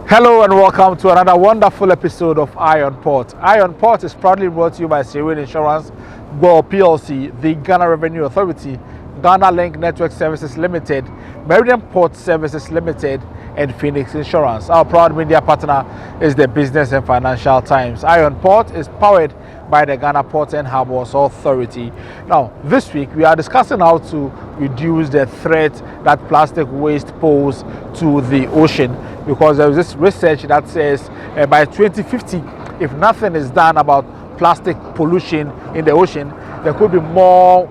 Hello and welcome to another wonderful episode of Iron Port. Iron Port is proudly brought to you by Serene Insurance, Go PLC, the Ghana Revenue Authority, Ghana Link Network Services Limited, Meridian Port Services Limited, and Phoenix Insurance. Our proud media partner is the Business and Financial Times. Iron Port is powered by the Ghana Ports and Harbours Authority. Now, this week we are discussing how to reduce the threat that plastic waste poses to the ocean, because there is this research that says by 2050, if nothing is done about plastic pollution in the ocean, there could be more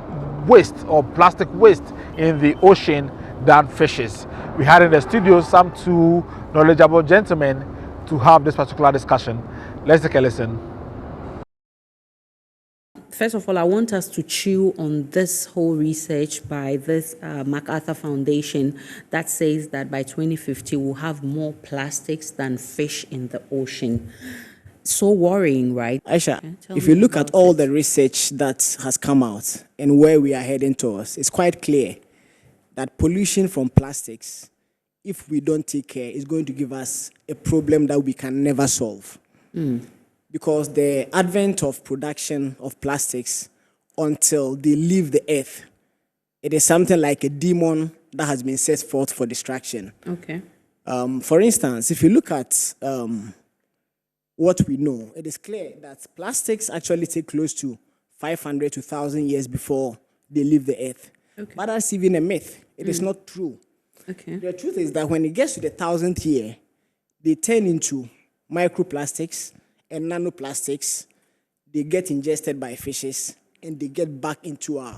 waste or plastic waste in the ocean than fishes. We had in the studio some two knowledgeable gentlemen to have this particular discussion. Let's take a listen. First of all, I want us to chew on this whole research by this MacArthur Foundation that says that by 2050 we'll have more plastics than fish in the ocean. So worrying, right? Aisha, if you look at all the research that has come out and where we are heading towards, it's quite clear that pollution from plastics, if we don't take care, is going to give us a problem that we can never solve. Because the advent of production of plastics until they leave the earth, it is something like a demon that has been set forth for destruction. Okay. For instance, if you look at what we know, it is clear that plastics actually take close to 500 to 1,000 years before they leave the earth. Okay. But that's even a myth. It is not true. Okay. The truth is that when it gets to the 1,000th year, they turn into microplastics and nanoplastics. They get ingested by fishes and they get back into our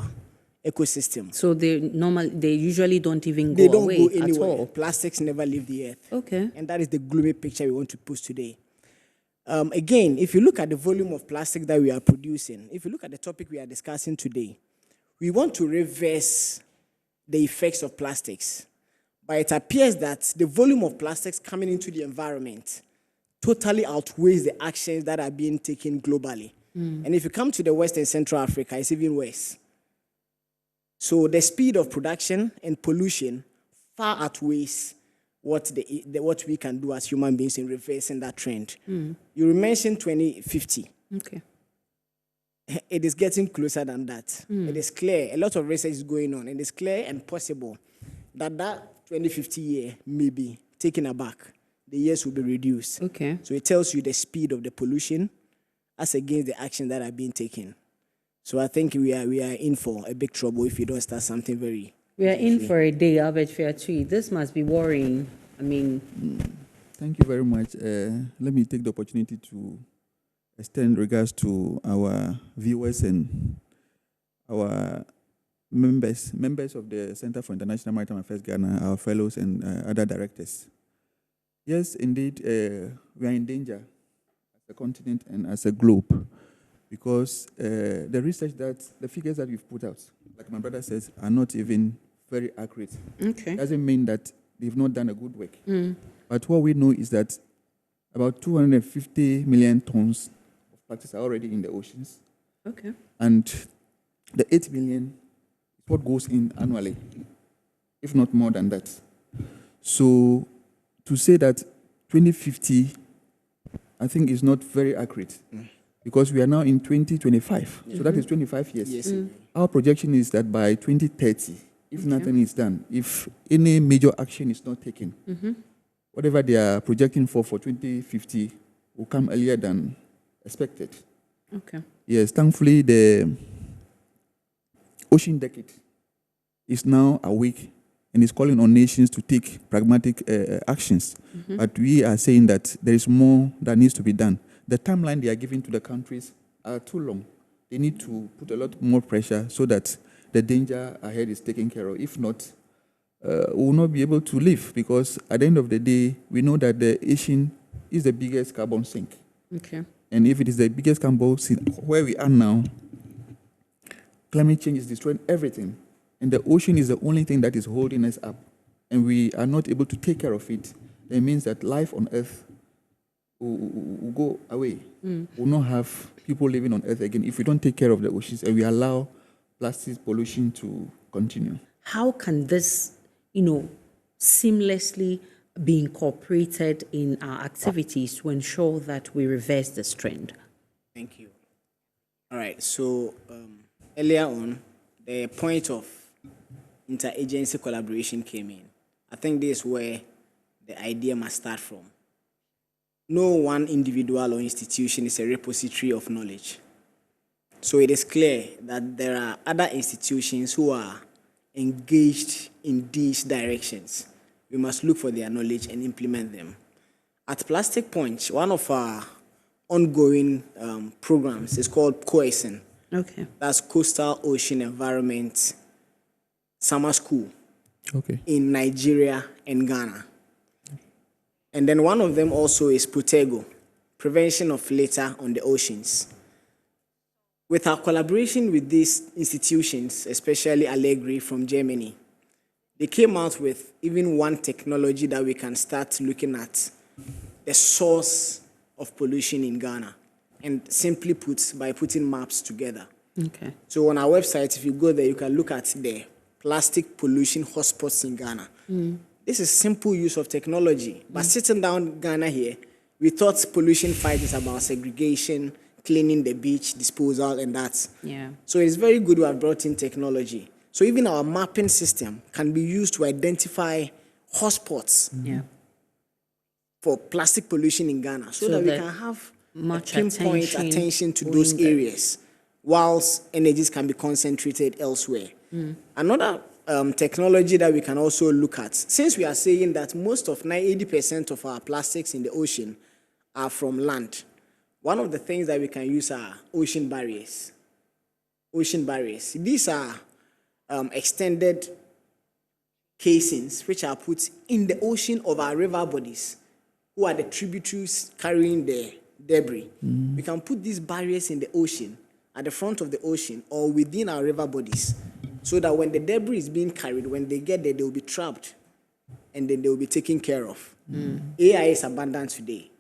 ecosystem. So they usually don't even They go don't away go at anywhere. all. Plastics never leave the earth. Okay. And that is the gloomy picture we want to post today. Again, if you look at the volume of plastic that we are producing, if you look at the topic we are discussing today, we want to reverse the effects of plastics. But it appears that the volume of plastics coming into the environment totally outweighs the actions that are being taken globally. And if you come to the West and Central Africa, it's even worse. So the speed of production and pollution far outweighs what we can do as human beings in reversing that trend. You mentioned 2050. Okay. It is getting closer than that. It is clear. A lot of research is going on. It is clear and possible that 2050 year may be taken aback. The years will be reduced. Okay. So it tells you the speed of the pollution as against the action that are being taken. So I think we are in for a big trouble if you don't start something very. We are in for a day, Albert Fairtree. This must be worrying. I mean. Thank you very much. Let me take the opportunity to extend regards to our viewers and our members of the Center for International Maritime Affairs Ghana, our fellows and other directors. Yes, indeed, we are in danger as a continent and as a globe because the research the figures that we've put out, like my brother says, are not even very accurate. Okay. Doesn't mean that they've not done a good work. But what we know is that about 250 million tons of plastics are already in the oceans. Okay. And the 8 million is what goes in annually, if not more than that. So to say that 2050, I think is not very accurate because we are now in 2025. So that is 25 years. Yes. Our projection is that by 2030, if nothing is done, if any major action is not taken, whatever they are projecting for 2050 will come earlier than expected. Okay. Yes, thankfully the ocean decade is now awake and is calling on nations to take pragmatic actions. But we are saying that there is more that needs to be done. The timeline they are giving to the countries are too long. They need to put a lot more pressure so that the danger ahead is taken care of. If not, we will not be able to live because at the end of the day, we know that the ocean is the biggest carbon sink. Okay. And if it is the biggest carbon sink, where we are now, climate change is destroying everything. And the ocean is the only thing that is holding us up. And we are not able to take care of it. It means that life on Earth will go away. We'll not have people living on Earth again if we don't take care of the oceans and we allow plastic pollution to continue. How can this, seamlessly be incorporated in our activities to ensure that we reverse this trend? Thank you. All right. So earlier on, the point of interagency collaboration came in. I think this is where the idea must start from. No one individual or institution is a repository of knowledge. So it is clear that there are other institutions who are engaged in these directions. We must look for their knowledge and implement them. At Plastic Punch, one of our ongoing programs is called COESN. Okay. That's Coastal Ocean Environment Summer School in Nigeria and Ghana. And then one of them also is Protego, Prevention of Litter on the Oceans. With our collaboration with these institutions, especially Allegri from Germany, they came out with even one technology that we can start looking at the source of pollution in Ghana, and simply put, by putting maps together. Okay. So on our website, if you go there, you can look at the plastic pollution hotspots in Ghana. This is simple use of technology. But sitting down Ghana here, we thought pollution fight is about segregation, cleaning the beach, disposal, and that. Yeah. So it's very good we have brought in technology. So even our mapping system can be used to identify hotspots for plastic pollution in Ghana, so that we can have much pinpoint attention to those areas, whilst energies can be concentrated elsewhere. Another technology that we can also look at, since we are saying that most of 80% of our plastics in the ocean are from land, one of the things that we can use are ocean barriers. Ocean barriers. These are extended casings which are put in the ocean of our river bodies, who are the tributaries carrying the debris. We can put these barriers in the ocean, at the front of the ocean, or within our river bodies, so that when the debris is being carried, when they get there, they will be trapped, and then they will be taken care of. AI is abundant today.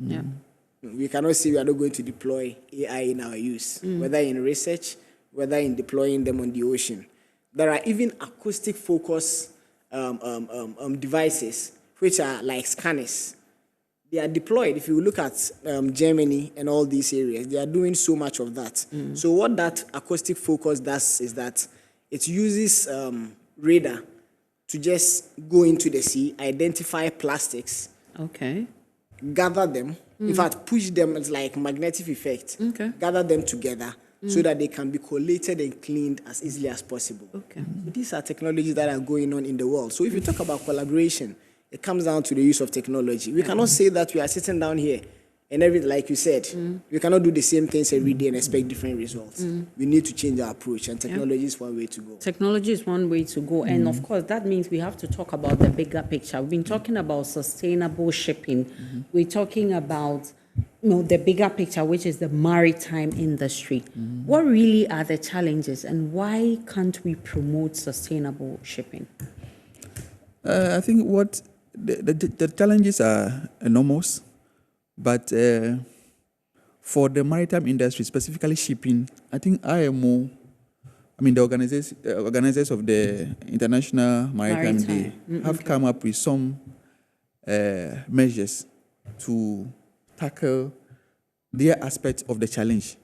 We cannot say we are not going to deploy AI in our use, whether in research, whether in deploying them on the ocean. There are even acoustic focus devices, which are like scanners. They are deployed. If you look at Germany and all these areas, they are doing so much of that. So what that acoustic focus does is that it uses radar to just go into the sea, identify plastics, gather them, in fact, push them, it's like magnetic effect, gather them together so that they can be collated and cleaned as easily as possible. So these are technologies that are going on in the world. So if you talk about collaboration, it comes down to the use of technology. We cannot say that we are sitting down here and everything, like you said, we cannot do the same things every day and expect different results. We need to change our approach, and technology is one way to go. Technology is one way to go. And of course, that means we have to talk about the bigger picture. We've been talking about sustainable shipping. We're talking about the bigger picture, which is the maritime industry. What really are the challenges, and why can't we promote sustainable shipping? I think what the challenges are enormous, but for the maritime industry, specifically shipping, I think IMO, the organizers of the International Maritime Day have come up with some measures to tackle their aspect of the challenge.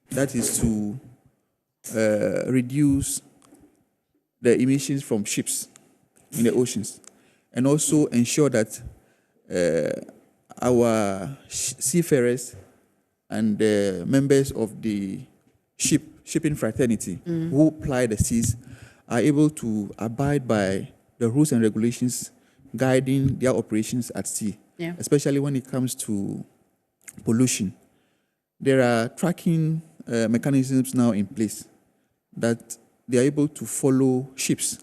That is to reduce the emissions from ships in the oceans, and also ensure that our seafarers and members of the shipping fraternity who ply the seas are able to abide by the rules and regulations guiding their operations at sea, especially when it comes to pollution. There are tracking mechanisms now in place that they are able to follow ships,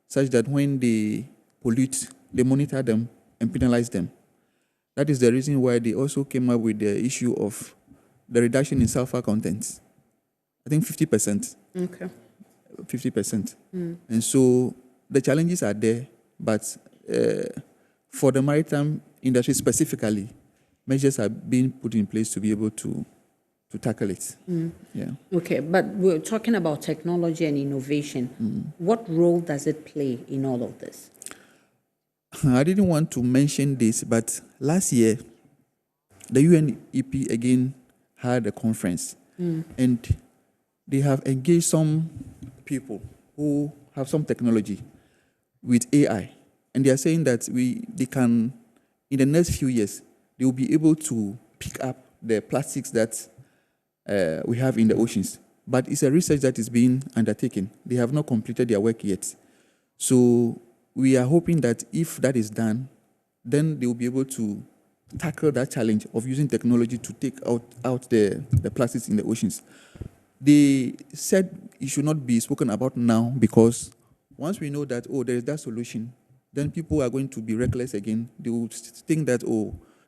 such that when they pollute, they monitor them and penalize them. That is the reason why they also came up with the issue of the reduction in sulfur content. I think 50%. 50%. And so the challenges are there, but for the maritime industry specifically, measures are being put in place to be able to tackle it. Okay, but we're talking about technology and innovation. What role does it play in all of this? I didn't want to mention this, but last year, the UNEP again had a conference, and they have engaged some people who have some technology with AI, and they are saying that they can, in the next few years, they will be able to pick up the plastics that we have in the oceans. But it's a research that is being undertaken. They have not completed their work yet. So we are hoping that if that is done, then they will be able to tackle that challenge of using technology to take out the plastics in the oceans. They said it should not be spoken about now, because once we know that, there is that solution, then people are going to be reckless again. They will think that,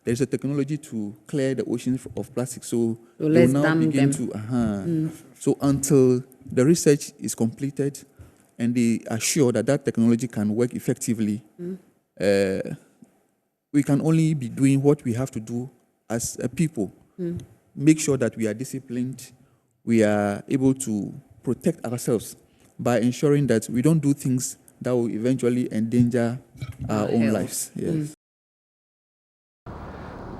there's a technology to clear the oceans of plastic, so they will now begin to. So until the research is completed and they are sure that that technology can work effectively, we can only be doing what we have to do as a people. Make sure that we are disciplined, we are able to protect ourselves by ensuring that we don't do things that will eventually endanger our own lives. Yes.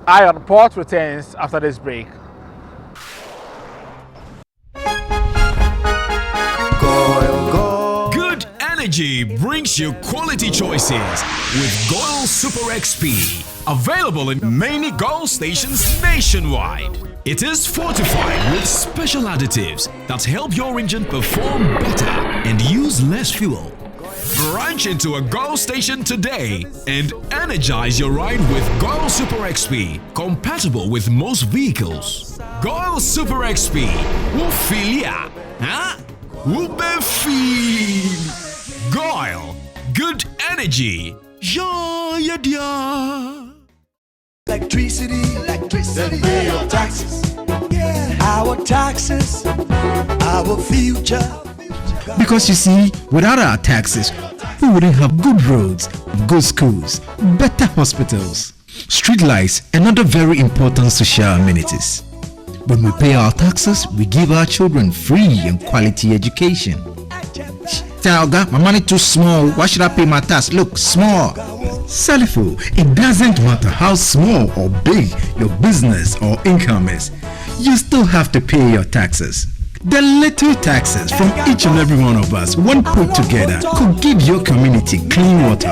Iron Port returns after this break. Good energy brings you quality choices with Goil Super XP. Available in many Goil stations nationwide. It is fortified with special additives that help your engine perform better and use less fuel. Branch into a Goil station today and energize your ride with Goil Super XP, compatible with most vehicles. Goil Super XP, Wufilia, Wubefeel. Goil, good energy. Yeah, yeah. Electricity, then pay your taxes. Yeah. Our taxes, our future. Because you see, without our taxes, we wouldn't have good roads, good schools, better hospitals, street lights, and other very important social amenities. When we pay our taxes, we give our children free and quality education. Talga, my money too small. Why should I pay my tax? Look, small. Salifo, it doesn't matter how small or big your business or income is, you still have to pay your taxes. The little taxes from each and every one of us, when put together, could give your community clean water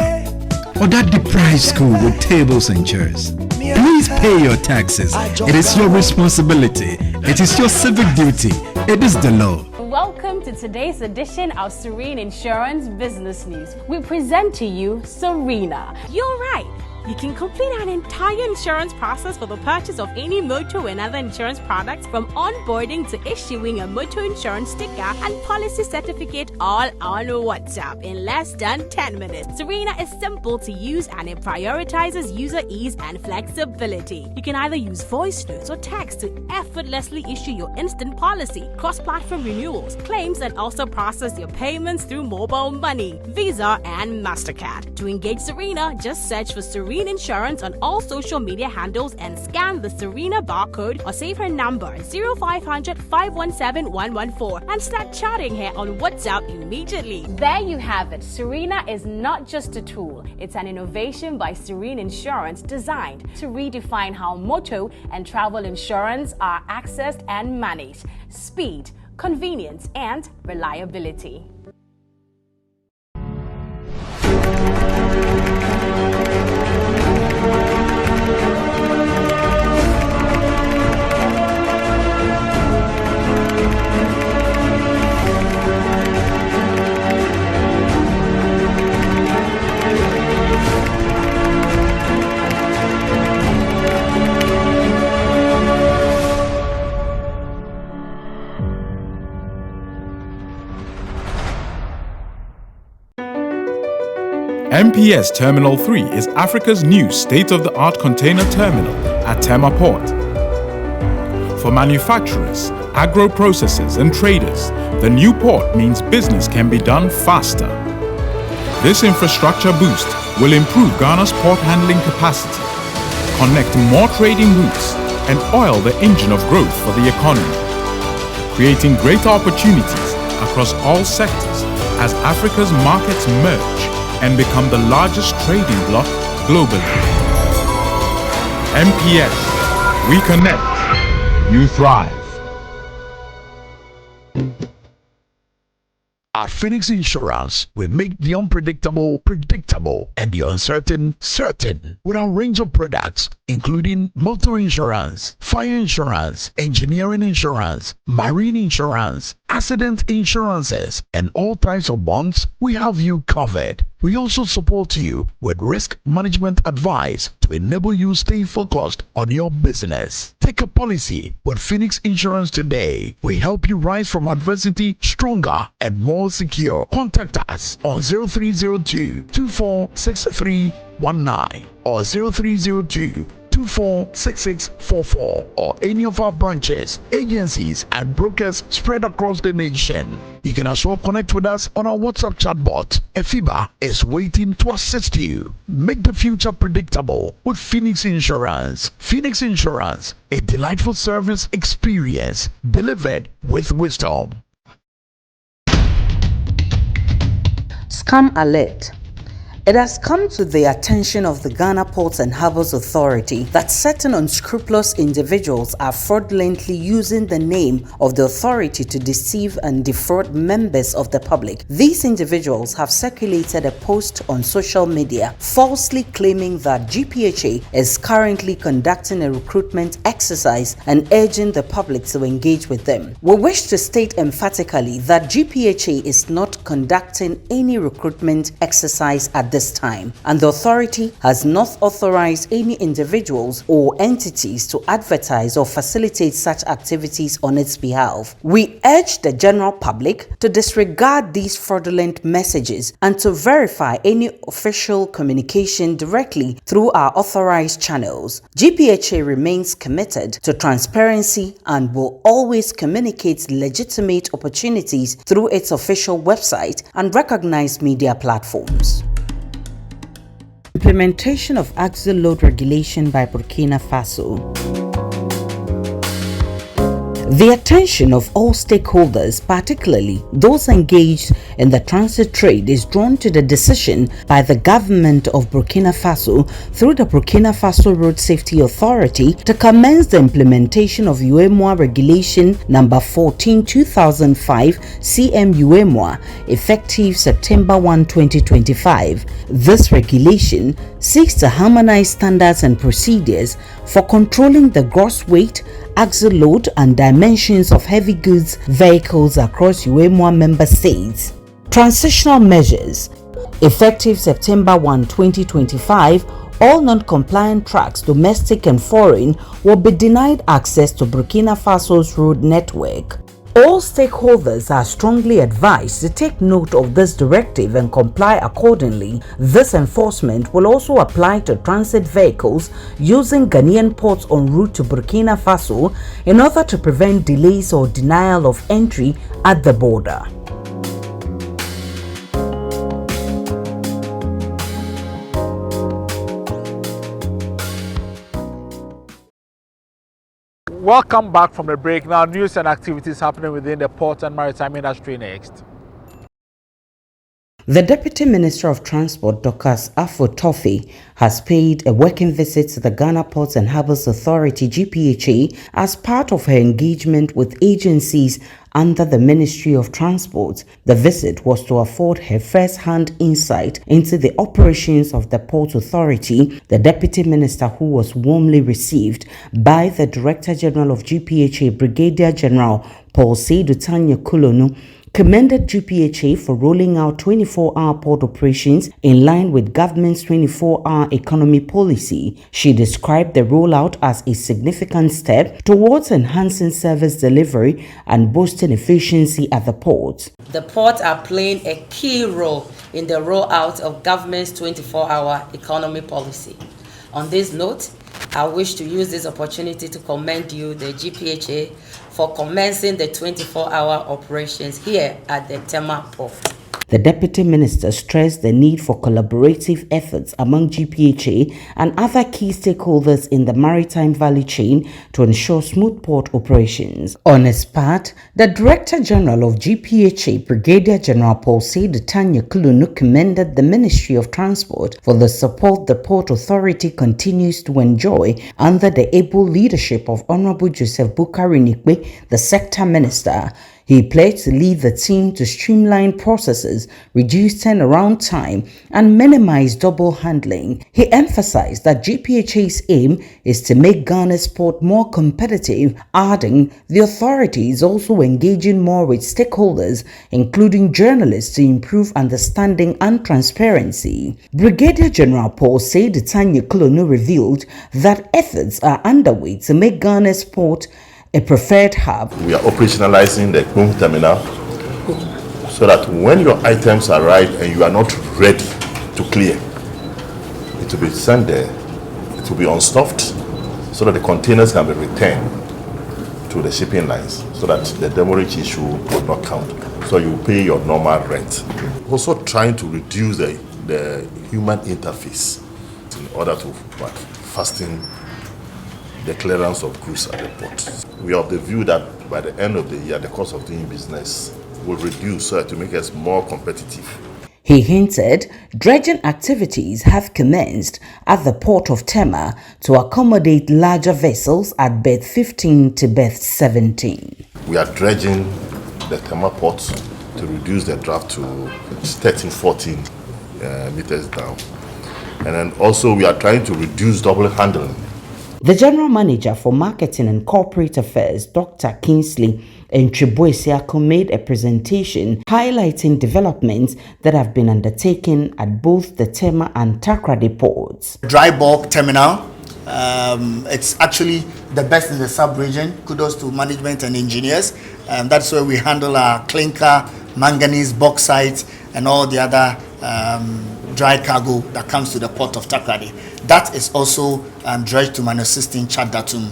or that deprived school with tables and chairs. Please pay your taxes. It is your responsibility. It is your civic duty. It is the law. Welcome to today's edition of Serene Insurance Business News. We present to you Serena. You're right. You can complete an entire insurance process for the purchase of any motor and other insurance products, from onboarding to issuing a motor insurance sticker and policy certificate, all on WhatsApp in less than 10 minutes. Serena is simple to use and it prioritizes user ease and flexibility. You can either use voice notes or text to effortlessly issue your instant policy, cross-platform renewals, claims, and also process your payments through mobile money, Visa, and MasterCard. To engage Serena, just search for Serena Insurance on all social media handles and scan the Serena barcode or save her number 0500 517 114 and start chatting her on WhatsApp immediately. There you have it. Serena is not just a tool, it's an innovation by Serene Insurance designed to redefine how motor and travel insurance are accessed and managed. Speed, convenience, and reliability. MPS Terminal 3 is Africa's new state-of-the-art container terminal at Tema Port. For manufacturers, agro-processors and traders, the new port means business can be done faster. This infrastructure boost will improve Ghana's port handling capacity, connect more trading routes, and oil the engine of growth for the economy, creating greater opportunities across all sectors as Africa's markets merge and become the largest trading bloc globally. MPS, we connect, you thrive. At Phoenix Insurance, we make the unpredictable predictable and the uncertain certain with our range of products, including motor insurance, fire insurance, engineering insurance, marine insurance, accident insurances, and all types of bonds. We have you covered. We also support you with risk management advice to enable you stay focused on your business. Take a policy with Phoenix Insurance today. We help you rise from adversity stronger and more secure. Contact us on 0302 246319 or 0302 246644 or any of our branches, agencies, and brokers spread across the nation. You can as well connect with us on our WhatsApp chatbot. Efiba is waiting to assist you. Make the future predictable with Phoenix Insurance. Phoenix Insurance, a delightful service experience delivered with wisdom. Scam alert. It has come to the attention of the Ghana Ports and Harbours Authority that certain unscrupulous individuals are fraudulently using the name of the authority to deceive and defraud members of the public. These individuals have circulated a post on social media falsely claiming that GPHA is currently conducting a recruitment exercise and urging the public to engage with them. We wish to state emphatically that GPHA is not conducting any recruitment exercise at this time, and the authority has not authorized any individuals or entities to advertise or facilitate such activities on its behalf. We urge the general public to disregard these fraudulent messages and to verify any official communication directly through our authorized channels. GPHA remains committed to transparency and will always communicate legitimate opportunities through its official website and recognized media platforms. Implementation of axle load regulation by Burkina Faso. The attention of all stakeholders, particularly those engaged in the transit trade, is drawn to the decision by the government of Burkina Faso through the Burkina Faso Road Safety Authority to commence the implementation of UEMOA Regulation No. 14/2005 CM UEMOA effective September 1, 2025. This regulation seeks to harmonize standards and procedures for controlling the gross weight, axle load, and dimensions of heavy goods vehicles across UEMOA member states. Transitional measures. Effective September 1, 2025, all non-compliant trucks, domestic and foreign, will be denied access to Burkina Faso's road network. All stakeholders are strongly advised to take note of this directive and comply accordingly. This enforcement will also apply to transit vehicles using Ghanaian ports en route to Burkina Faso in order to prevent delays or denial of entry at the border. Welcome back from the break. Now, news and activities happening within the port and maritime industry next. The Deputy Minister of Transport, Dr. Afo-Toffee, has paid a working visit to the Ghana Ports and Harbours Authority-GPHA as part of her engagement with agencies under the Ministry of Transport. The visit was to afford her first-hand insight into the operations of the Port Authority. The Deputy Minister, who was warmly received by the Director General of GPHA, Brigadier General Paul Seydou Tanya Kulonu, commended GPHA for rolling out 24-hour port operations in line with government's 24-hour economy policy. She described the rollout as a significant step towards enhancing service delivery and boosting efficiency at the port. The ports are playing a key role in the rollout of government's 24-hour economy policy. On this note, I wish to use this opportunity to commend you, the GPHA, for commencing the 24-hour operations here at the Tema port. The Deputy Minister stressed the need for collaborative efforts among GPHA and other key stakeholders in the maritime value chain to ensure smooth port operations. On his part, the Director General of GPHA, Brigadier General Paul Tanya Kulunu, commended the Ministry of Transport for the support the Port Authority continues to enjoy under the able leadership of Honorable Joseph Bukari Nikwe, the Sector Minister. He pledged to lead the team to streamline processes, reduce turnaround time, and minimize double handling. He emphasized that GPHA's aim is to make Ghana's port more competitive, adding the authority is also engaging more with stakeholders, including journalists, to improve understanding and transparency. Brigadier General Paul Tanya Kulunu revealed that efforts are underway to make Ghana's port a preferred hub. We are operationalizing the home terminal so that when your items arrive and you are not ready to clear, it will be sent there, it will be unstuffed so that the containers can be returned to the shipping lines so that the demurrage issue will not count. So you pay your normal rent. Also trying to reduce the human interface in order to fasten the clearance of goods at the port. We are of the view that by the end of the year, the cost of doing business will reduce so as to make us more competitive. He hinted dredging activities have commenced at the port of Tema to accommodate larger vessels at berth 15 to berth 17. We are dredging the Tema port to reduce the draft to 13-14 meters down. And then also we are trying to reduce double handling. The General Manager for Marketing and Corporate Affairs, Dr. Kingsley Nchibuesiako, made a presentation highlighting developments that have been undertaken at both the Tema and Takoradi ports. Dry bulk terminal, it's actually the best in the sub-region. Kudos to management and engineers. That's where we handle our clinker, manganese, bauxite, and all the other dry cargo that comes to the port of Takoradi. That is also dredged to Manosistin Chadatum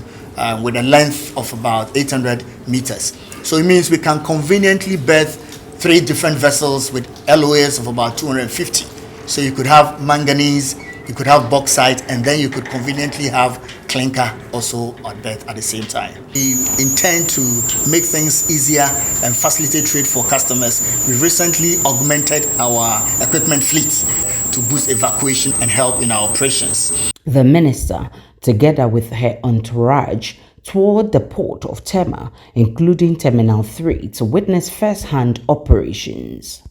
with a length of about 800 meters. So it means we can conveniently berth 3 different vessels with LOAs of about 250. So you could have manganese, you could have bauxite, and then you could conveniently have clinker also at berth at the same time. We intend to make things easier and facilitate trade for customers. We recently augmented our equipment fleet to boost evacuation and help in our operations. The minister, together with her entourage, toured the port of Tema, including Terminal 3, to witness first-hand operations.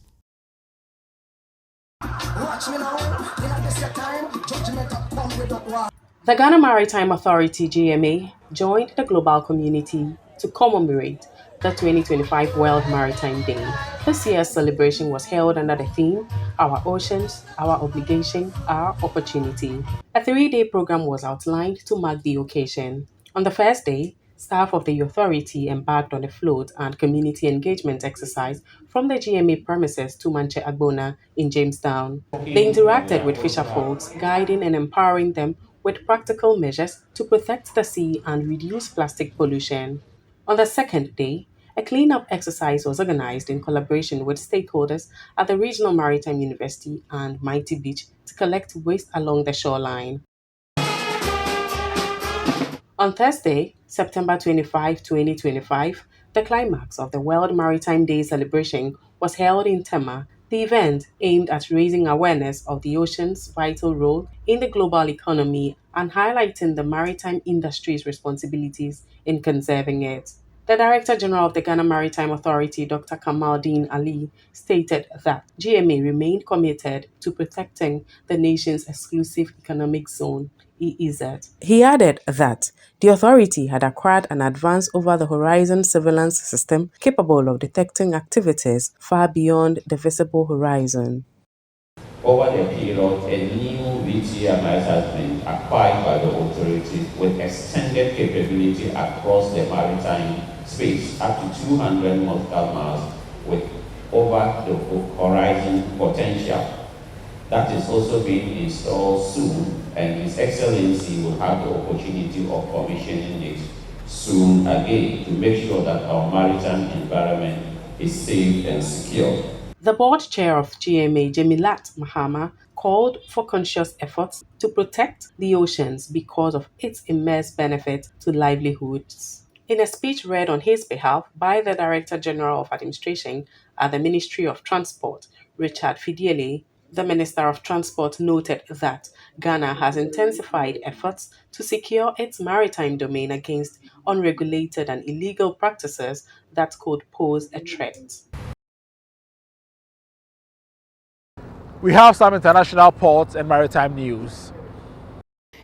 The Ghana Maritime Authority (GMA) joined the global community to commemorate the 2025 World Maritime Day. This year's celebration was held under the theme, Our Oceans, Our Obligation, Our Opportunity. A 3-day program was outlined to mark the occasion. On the first day, staff of the authority embarked on a float and community engagement exercise from the GMA premises to Manche Agbona in Jamestown. They interacted with fisher folks, guiding and empowering them with practical measures to protect the sea and reduce plastic pollution. On the second day, a cleanup exercise was organized in collaboration with stakeholders at the Regional Maritime University and Mighty Beach to collect waste along the shoreline. On Thursday, September 25, 2025, the climax of the World Maritime Day celebration was held in Tema. The event aimed at raising awareness of the ocean's vital role in the global economy and highlighting the maritime industry's responsibilities in conserving it. The Director General of the Ghana Maritime Authority, Dr. Kamaldeen Ali, stated that GMA remained committed to protecting the nation's exclusive economic zone, EEZ. He added that the authority had acquired an advanced over-the-horizon surveillance system capable of detecting activities far beyond the visible horizon. Over the period, a new VTMIS has been acquired by the authority with extended capability across the maritime space, up to 200 nautical miles with over-the-horizon potential. That is also being installed soon, and His Excellency will have the opportunity of commissioning it soon again to make sure that our maritime environment is safe and secure. The board chair of GMA, Jemilat Mahama, called for conscious efforts to protect the oceans because of its immense benefit to livelihoods. In a speech read on his behalf by the Director General of Administration at the Ministry of Transport, Richard Fidiele, the Minister of Transport noted that Ghana has intensified efforts to secure its maritime domain against unregulated and illegal practices that could pose a threat. We have some international ports and maritime news.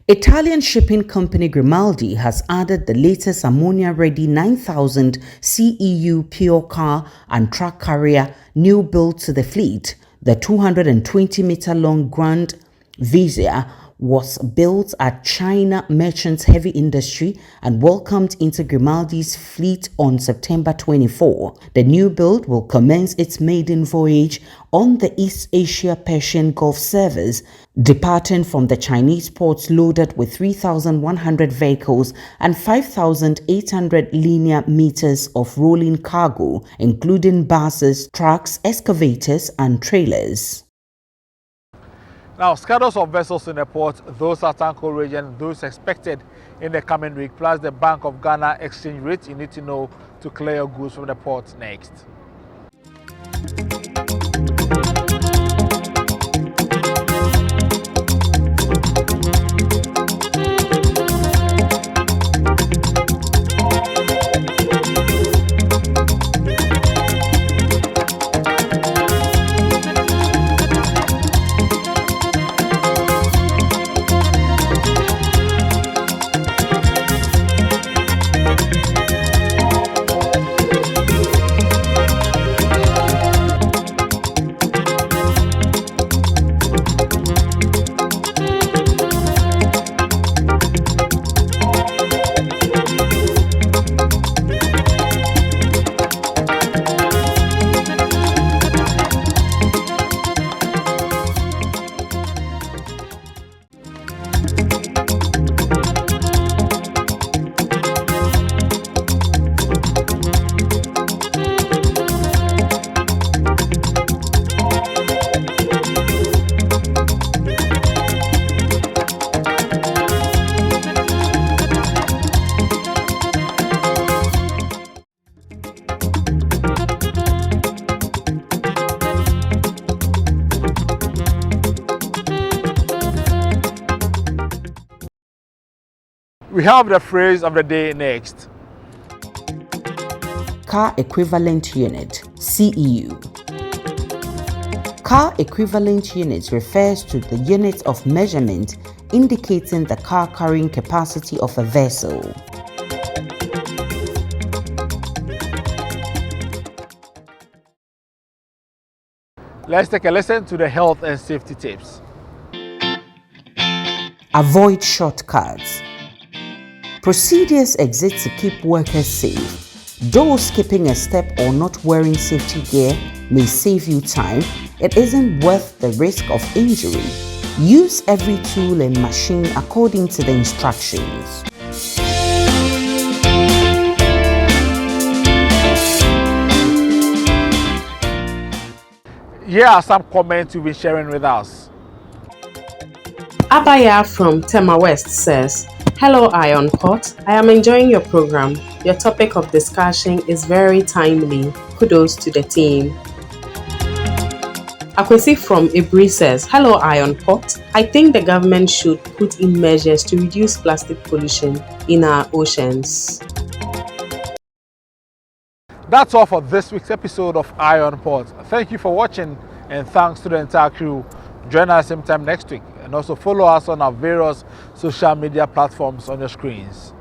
Italian shipping company Grimaldi has added the latest ammonia-ready 9,000 CEU pure car and truck carrier new build to the fleet. The 220-meter-long Grand Vizier was built at China Merchants Heavy Industry and welcomed into Grimaldi's fleet on September 24. The new build will commence its maiden voyage on the East Asia Persian Gulf service, departing from the Chinese ports loaded with 3,100 vehicles and 5,800 linear meters of rolling cargo, including buses, trucks, excavators, and trailers. Now, schedules of vessels in the port, those at Tanko region, those expected in the coming week, plus the Bank of Ghana exchange rate you need to know to clear your goods from the port next. We have the phrase of the day next. Car Equivalent Unit, CEU. Car Equivalent Unit refers to the unit of measurement indicating the car carrying capacity of a vessel. Let's take a listen to the health and safety tips. Avoid shortcuts. Procedures exist to keep workers safe. Though skipping a step or not wearing safety gear may save you time, it isn't worth the risk of injury. Use every tool and machine according to the instructions. Here are some comments you've been sharing with us. Abaya from Tema West says, "Hello Iron Pot, I am enjoying your program. Your topic of discussion is very timely. Kudos to the team." Akwesi from Ibri says, "Hello Iron Pot, I think the government should put in measures to reduce plastic pollution in our oceans." That's all for this week's episode of Iron Pot. Thank you for watching and thanks to the entire crew. Join us same time next week and also follow us on our various social media platforms on your screens.